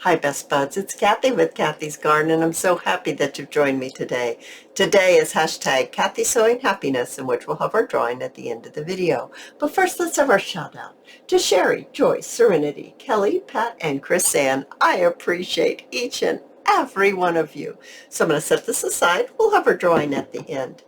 Hi, Best Buds. It's Kathy with Kathy's Garden, and I'm so happy that you've joined me today. Today is hashtag cathysowinghappiness, in which we'll have our drawing at the end of the video. But first, let's have our shout out to Sherry, Joyce, Serenity, Kelly, Pat, and Chris Ann. I appreciate each and every one of you. So I'm going to set this aside. We'll have our drawing at the end.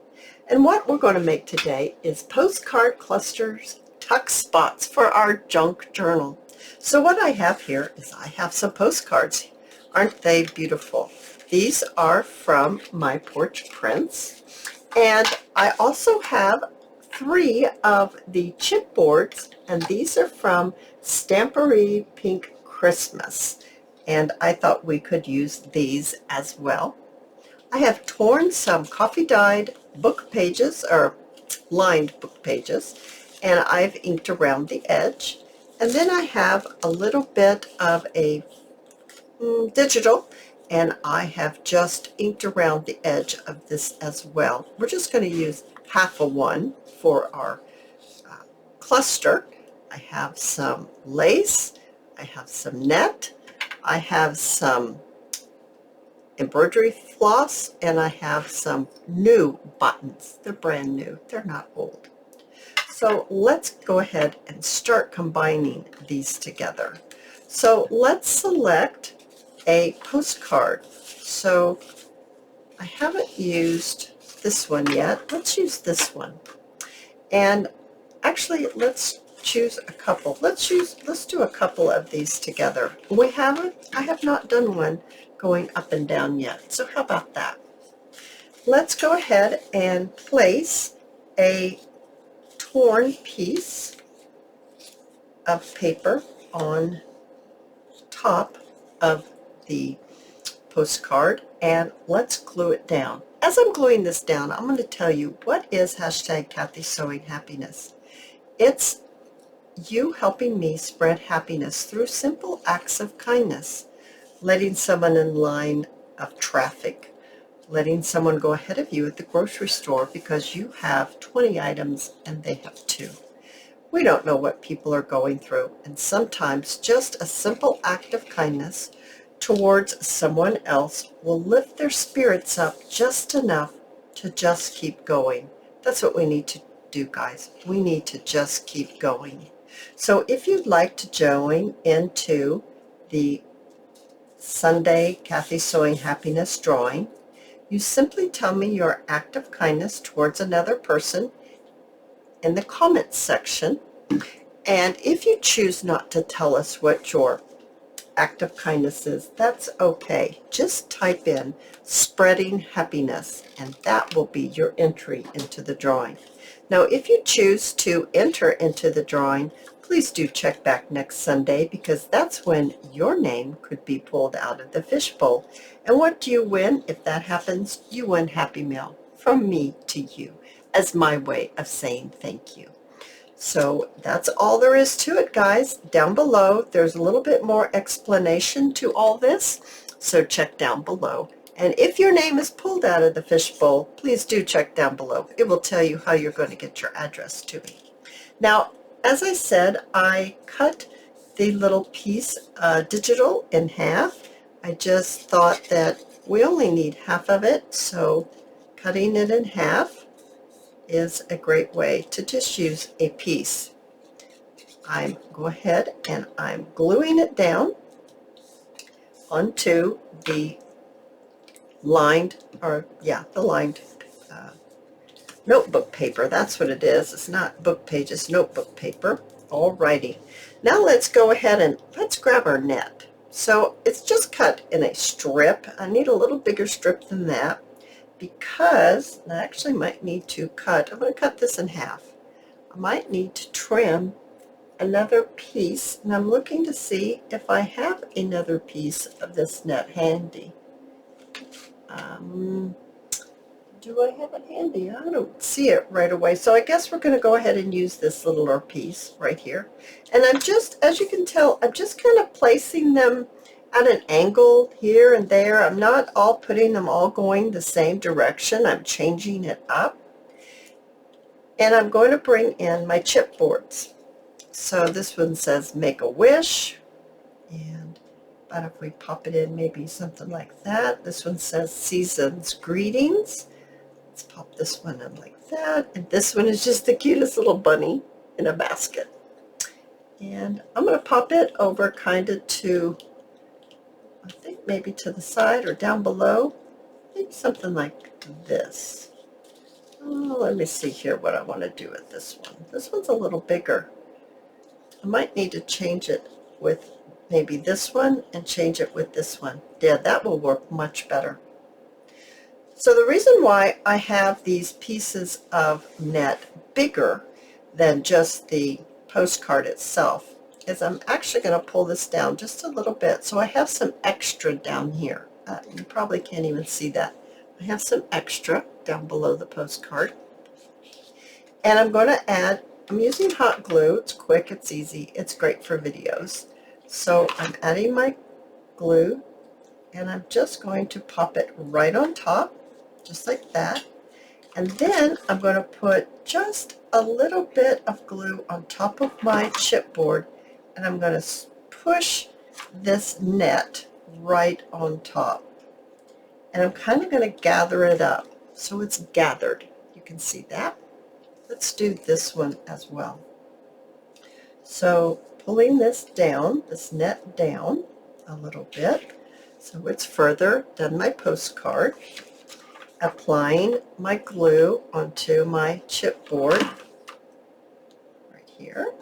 And what we're going to make today is postcard clusters, tuck spots for our junk journal. So what I have here is I have some postcards. Aren't they beautiful? These are from my porch prints. And I also have 3 of the chipboards, and these are from Stamperi Pink Christmas. And I thought we could use these as well. I have torn some coffee-dyed book pages, or lined book pages, and I've inked around the edge. And then I have a little bit of a digital, and I have just inked around the edge of this as well. We're just going to use half of one for our cluster. I have some lace, I have some net, I have some embroidery floss, and I have some new buttons. They're brand new, they're not old. So let's go ahead and start combining these together. So let's select a postcard. So I haven't used this one yet. Let's use this one. And actually, let's choose a couple. Let's do a couple of these together. I have not done one going up and down yet. So how about that? Let's go ahead and place a torn piece of paper on top of the postcard, and let's glue it down. As I'm gluing this down, I'm going to tell you what is hashtag cathysowinghappiness. It's you helping me spread happiness through simple acts of kindness, letting someone in line of traffic, letting someone go ahead of you at the grocery store because you have 20 items and they have 2. We don't know what people are going through, and sometimes just a simple act of kindness towards someone else will lift their spirits up just enough to just keep going. That's what we need to do, guys. We need to just keep going. So if you'd like to join into the Sunday Cathy Sewing Happiness drawing, you simply tell me your act of kindness towards another person in the comments section. And if you choose not to tell us what your act of kindness is, that's okay. Just type in spreading happiness, and that will be your entry into the drawing. Now, if you choose to enter into the drawing, please do check back next Sunday, because that's when your name could be pulled out of the fishbowl. And what do you win if that happens? You win Happy Mail from me to you as my way of saying thank you. So that's all there is to it, guys. Down below, there's a little bit more explanation to all this, so check down below. And if your name is pulled out of the fishbowl, please do check down below. It will tell you how you're going to get your address to me. Now, as I said, I cut the little piece digital in half. I just thought that we only need half of it, so cutting it in half is a great way to just use a piece. I'm go ahead and I'm gluing it down onto the lined, notebook paper. That's what it is. It's not book pages, notebook paper. Alrighty. Now let's go ahead and let's grab our net. So it's just cut in a strip. I need a little bigger strip than that, because I actually might need to cut, I'm going to cut this in half. I might need to trim another piece, and I'm looking to see if I have another piece of this net handy. Do I have it handy? I don't see it right away, so I guess we're going to go ahead and use this littler piece right here. And I'm just, as you can tell, I'm just kind of placing them at an angle here and there. I'm not all putting them all going the same direction. I'm changing it up. And I'm going to bring in my chipboards. So this one says make a wish, and about if we pop it in maybe something like that? This one says Season's Greetings. Let's pop this one in like that. And this one is just the cutest little bunny in a basket. And I'm going to pop it over kind of to, I think maybe to the side or down below. Maybe something like this. Oh, let me see here what I want to do with this one. This one's a little bigger. I might need to change it with maybe this one and change it with this one. Yeah, that will work much better. So the reason why I have these pieces of net bigger than just the postcard itself is I'm actually going to pull this down just a little bit. So I have some extra down here. You probably can't even see that. I have some extra down below the postcard. And I'm going to add, I'm using hot glue. It's quick, it's easy, it's great for videos. So I'm adding my glue, and I'm just going to pop it right on top, just like that. And then I'm going to put just a little bit of glue on top of my chipboard, and I'm going to push this net right on top. And I'm kind of going to gather it up so it's gathered. You can see that. Let's do this one as well. So pulling this down, this net down a little bit so it's further than my postcard. Applying my glue onto my chipboard right here.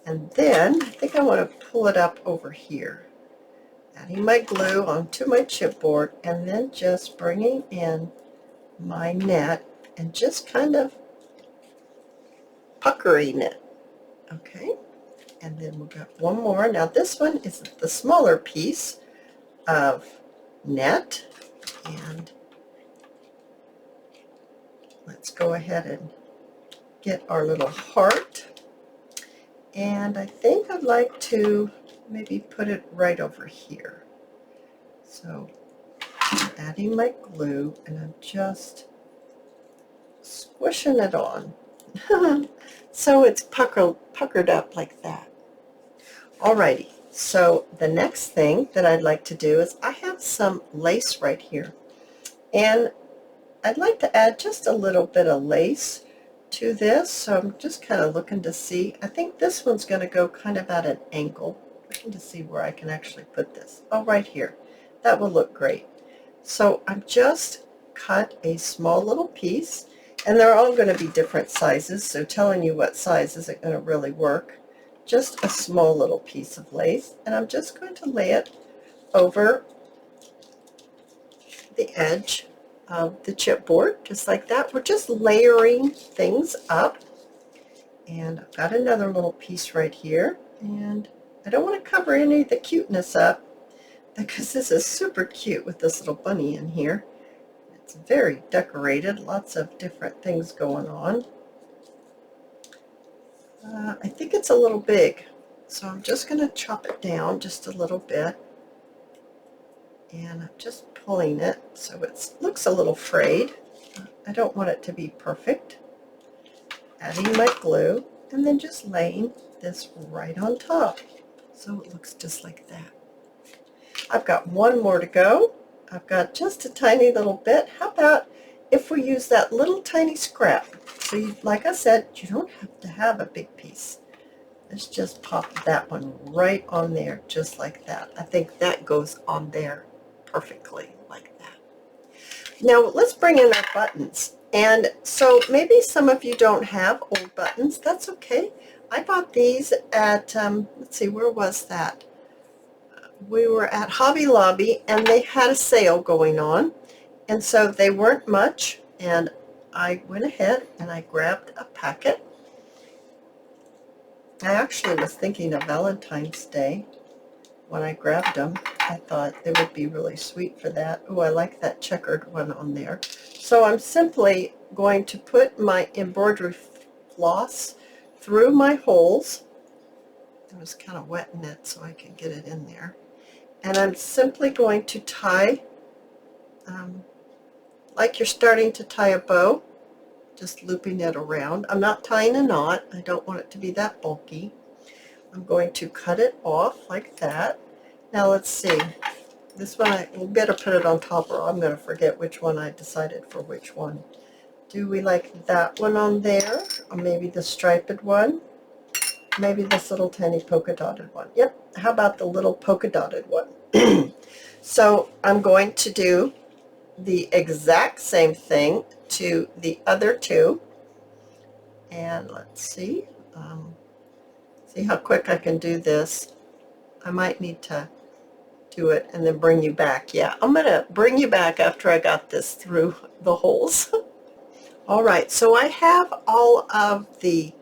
And then I think I want to pull it up over here. Adding my glue onto my chipboard and then just bringing in my net and just kind of puckering it. Okay, and then we've got one more. Now this one is the smaller piece of net, and let's go ahead and get our little heart. And I think I'd like to maybe put it right over here. So I'm adding my glue and I'm just squishing it on. So it's puckered up like that. Alrighty, so the next thing that I'd like to do is I have some lace right here. And I'd like to add just a little bit of lace to this, so I'm just kind of looking to see. I think this one's going to go kind of at an angle. Looking to see where I can actually put this. Oh, right here. That will look great. So I'm just cut a small little piece, and they're all going to be different sizes, so telling you what size isn't going to really work. Just a small little piece of lace, and I'm just going to lay it over the edge of the chipboard, just like that. We're just layering things up. And I've got another little piece right here, and I don't want to cover any of the cuteness up because this is super cute with this little bunny in here. It's very decorated, lots of different things going on. I think it's a little big, so I'm just going to chop it down just a little bit. And I'm just pulling it so it looks a little frayed. I don't want it to be perfect. Adding my glue and then just laying this right on top so it looks just like that. I've got one more to go. I've got just a tiny little bit. How about if we use that little tiny scrap? So you, like I said, you don't have to have a big piece. Let's just pop that one right on there just like that. I think that goes on there perfectly like that. Now let's bring in our buttons. And so maybe some of you don't have old buttons. That's okay. I bought these at, let's see, where was that? We were at Hobby Lobby, and they had a sale going on. And so they weren't much, and I went ahead and I grabbed a packet. I actually was thinking of Valentine's Day when I grabbed them. I thought they would be really sweet for that. Oh, I like that checkered one on there. So I'm simply going to put my embroidery floss through my holes. I was kind of wetting it so I can get it in there. And I'm simply going to tie, like you're starting to tie a bow, just looping it around. I'm not tying a knot. I don't want it to be that bulky. I'm going to cut it off like that. Now let's see. This one, we better put it on top or I'm going to forget which one I decided for which one. Do we like that one on there? Or maybe the striped one? Maybe this little tiny polka dotted one. Yep, how about the little polka dotted one? So I'm going to do the exact same thing to the other two. And let's see. See how quick I can do this. I might need to do it and then bring you back. Yeah, I'm going to bring you back after I got this through the holes. All right, so I have all of the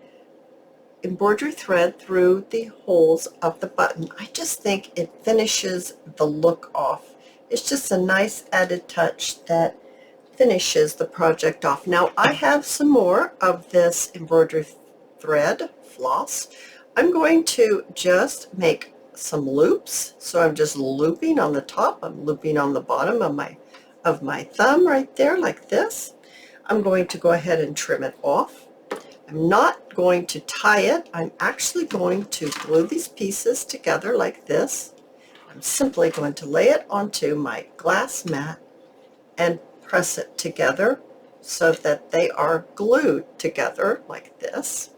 embroidery thread through the holes of the button. I just think it finishes the look off. It's just a nice added touch that finishes the project off. Now I have some more of this embroidery thread floss. I'm going to just make some loops. So I'm just looping on the top. I'm looping on the bottom of my thumb right there like this. I'm going to go ahead and trim it off. I'm not going to tie it. I'm actually going to glue these pieces together like this. I'm simply going to lay it onto my glass mat and press it together so that they are glued together like this.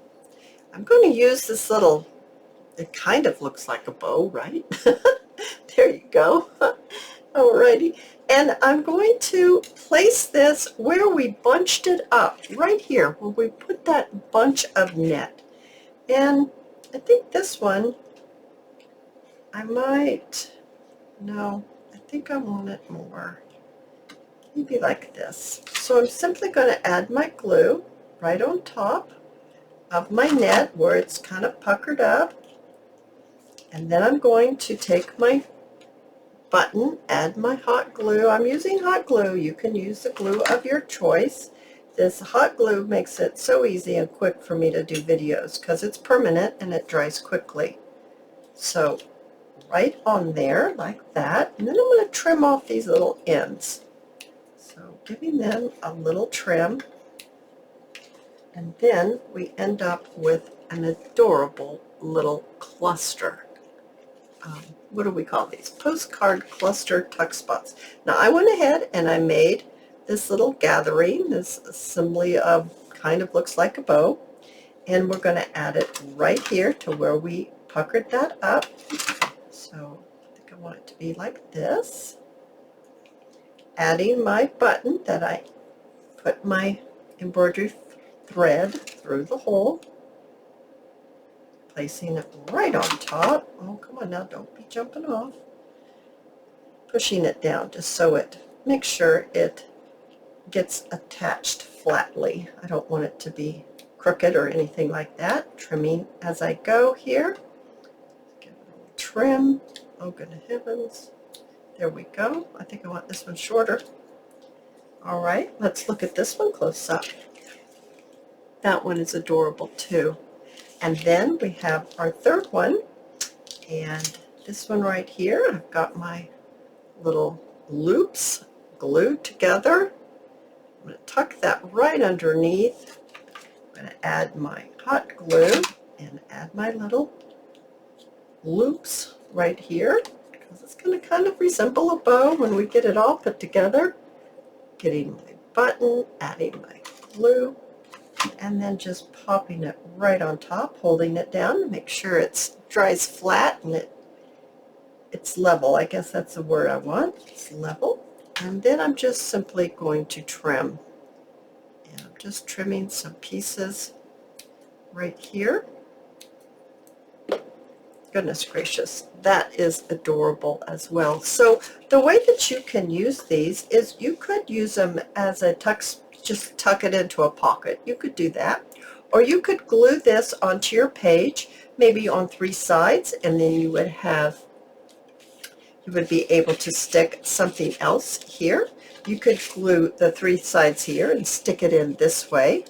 I'm going to use this little, it kind of looks like a bow, right? There you go. Alrighty. And I'm going to place this where we bunched it up, right here, where we put that bunch of net. And I think this one, I think I want it more. Maybe like this. So I'm simply going to add my glue right on top of my net where it's kind of puckered up. And then I'm going to take my button, add my hot glue. I'm using hot glue. You can use the glue of your choice. This hot glue makes it so easy and quick for me to do videos because it's permanent and it dries quickly. So right on there like that. And then I'm going to trim off these little ends. So giving them a little trim. And then we end up with an adorable little cluster. What do we call these? Postcard cluster tuck spots. Now I went ahead and I made this little gathering, this assembly of kind of looks like a bow, and we're going to add it right here to where we puckered that up. So I think I want it to be like this. Adding my button that I put my embroidery thread through the hole. Placing it right on top. Oh, come on now, don't be jumping off. Pushing it down just so it makes sure it gets attached flatly. I don't want it to be crooked or anything like that. Trimming as I go here. Give it a little trim. Oh, good heavens. There we go. I think I want this one shorter. All right, let's look at this one close up. That one is adorable too. And then we have our third one, and this one right here, I've got my little loops glued together. I'm going to tuck that right underneath. I'm going to add my hot glue and add my little loops right here, because it's going to kind of resemble a bow when we get it all put together. Getting my button, adding my glue, and then just popping it right on top, holding it down to make sure it dries flat and it's level. I guess that's the word I want. It's level. And then I'm just simply going to trim. And I'm just trimming some pieces right here. Goodness gracious, that is adorable as well. So the way that you can use these is you could use them as a just tuck it into a pocket. You could do that. Or you could glue this onto your page, maybe on 3 sides, and then you would be able to stick something else here. You could glue the 3 sides here and stick it in this way.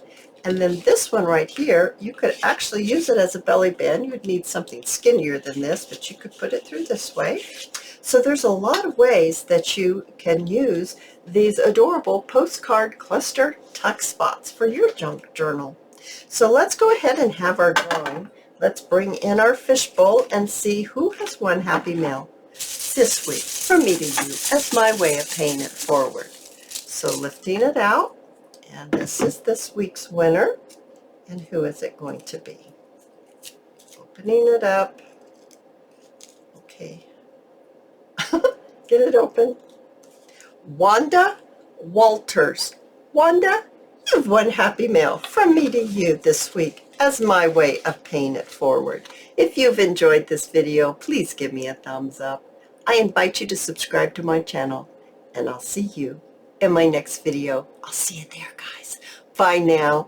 And then this one right here, you could actually use it as a belly band. You'd need something skinnier than this, but you could put it through this way. So there's a lot of ways that you can use these adorable postcard cluster tuck spots for your junk journal. So let's go ahead and have our drawing. Let's bring in our fishbowl and see who has won Happy Mail. this week from me to you as my way of paying it forward. So lifting it out, and this is this week's winner. And who is it going to be? Opening it up. Okay. Get it open. Wanda Walters. Wanda, you've won Happy Mail from me to you this week as my way of paying it forward. If you've enjoyed this video, please give me a thumbs up. I invite you to subscribe to my channel, and I'll see you in my next video. I'll see you there, guys. Bye now.